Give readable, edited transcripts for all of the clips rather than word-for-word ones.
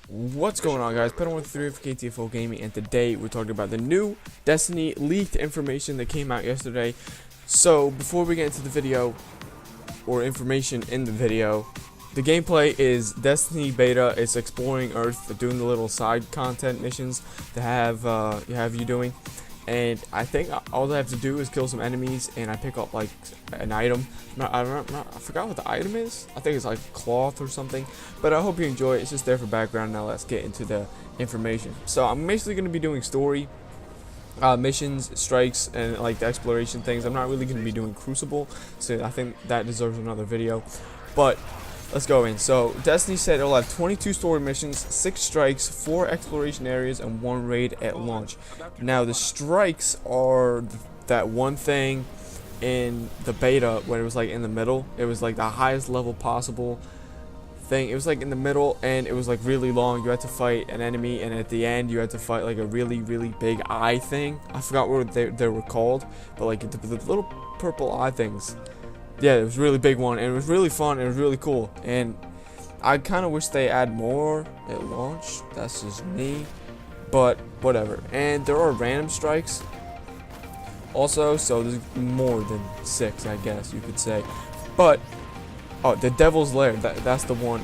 What's going on, guys? Pedal13 of KTFO Gaming, and today we're talking about the new Destiny leaked information that came out yesterday. So before we get into the video, or information in the video, the gameplay is Destiny beta. It's exploring Earth, doing the little side content missions to have you doing. And I think all I have to do is kill some enemies, and I pick up like an item. I forgot what the item is. I think it's like cloth or something. But I hope you enjoy it. It's just there for background. Now let's get into the information. So I'm basically going to be doing story missions, strikes, and like the exploration things. I'm not really going to be doing Crucible, so I think that deserves another video. But let's go in. So Destiny said it'll have 22 story missions, 6 strikes, 4 exploration areas, and 1 raid at launch. Now the strikes are that one thing in the beta when it was like in the middle. It was like the highest level possible thing. It was like in the middle, and it was like really long. You had to fight an enemy, and at the end you had to fight like a really big eye thing. I forgot what they were called, but like the little purple eye things. Yeah, it was a really big one, and it was really fun, and it was really cool, and I kind of wish they add more at launch. That's just me, but whatever. And there are random strikes also, so there's more than 6, I guess you could say. But oh, the Devil's Lair, that's the one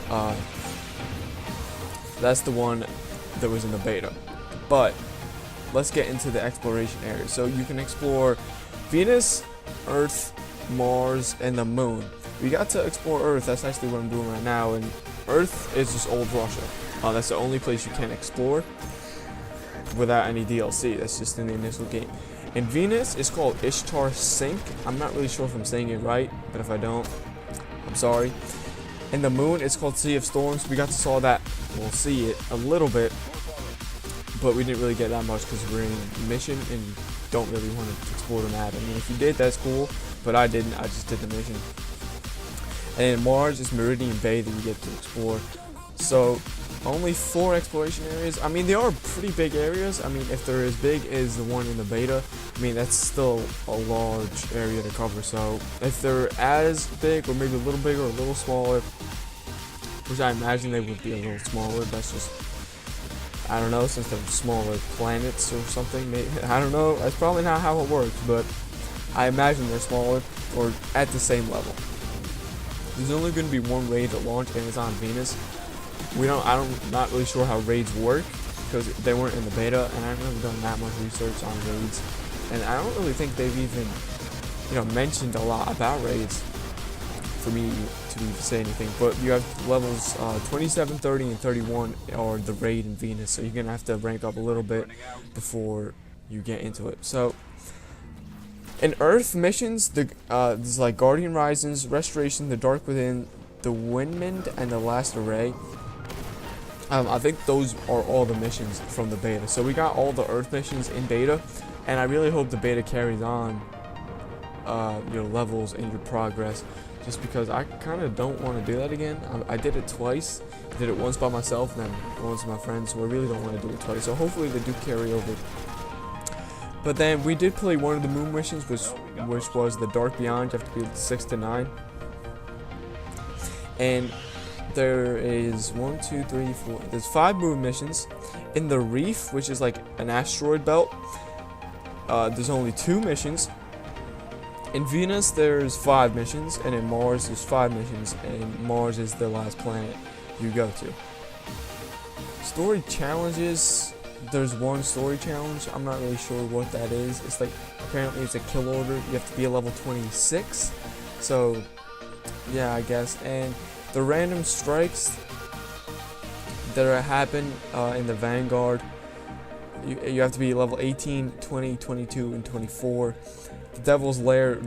that was in the beta. But let's get into the exploration area. So you can explore Venus, Earth, Mars, and the moon. We got to explore Earth. That's actually what I'm doing right now, and Earth is just old Russia. That's the only place you can explore without any DLC. That's just in the initial game. And Venus is called Ishtar Sink. I'm not really sure if I'm saying it right, but if I don't, I'm sorry. And the moon is called Sea of Storms. We got to saw that. We'll see it a little bit, but we didn't really get that much because we're in mission and don't really want to explore the map. I mean, if you did, that's cool, but I didn't. I just did the mission. And Mars is Meridian Bay that you get to explore. So only 4 exploration areas. I mean, they are pretty big areas. I mean, if they're as big as the one in the beta, I mean, that's still a large area to cover. So if they're as big, or maybe a little bigger or a little smaller, which I imagine they would be a little smaller, that's just, I don't know, since they're smaller planets or something. Maybe, I don't know. That's probably not how it works, but I imagine they're smaller or at the same level. There's only going to be 1 raid at launch, and it's on Venus. I'm not really sure how raids work because they weren't in the beta, and I haven't really done that much research on raids. And I don't really think they've even, mentioned a lot about raids for me to even say anything. But you have levels 27, 30, and 31 are the raid in Venus, so you're gonna have to rank up a little bit before you get into it. So in Earth missions, there's like Guardian Risings, Restoration, The Dark Within, The Windmind, and The Last Array. I think those are all the missions from the beta. So we got all the Earth missions in beta, and I really hope the beta carries on your levels and your progress, just because I kind of don't want to do that again. I did it twice. I did it once by myself and then once with my friends, so I really don't want to do it twice. So hopefully they do carry over. But then we did play one of the moon missions, which was the Dark Beyond. You have to be 6 to 9. And there is 1, 2, 3, 4. There's 5 moon missions. In the Reef, which is like an asteroid belt, there's only 2 missions. In Venus, there's 5 missions, and in Mars, there's 5 missions, and Mars is the last planet you go to. Story challenges. There's 1 story challenge. I'm not really sure what that is. It's like, apparently it's a kill order. You have to be a level 26. So yeah, I guess. And the random strikes that happen in the Vanguard, you have to be level 18, 20, 22, and 24. The Devil's Lair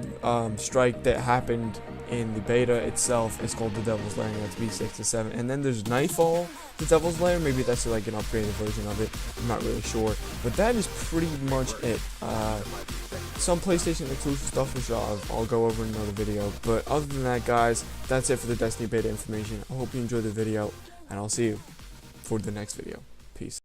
strike that happened in the beta itself is called the Devil's Lair, and you have to be 6 to 7. And then there's Nightfall, the Devil's Lair. Maybe that's like an upgraded version of it. I'm not really sure. But that is pretty much it. Some PlayStation exclusive stuff, which I'll go over in another video. But other than that, guys, that's it for the Destiny beta information. I hope you enjoyed the video, and I'll see you for the next video. Peace.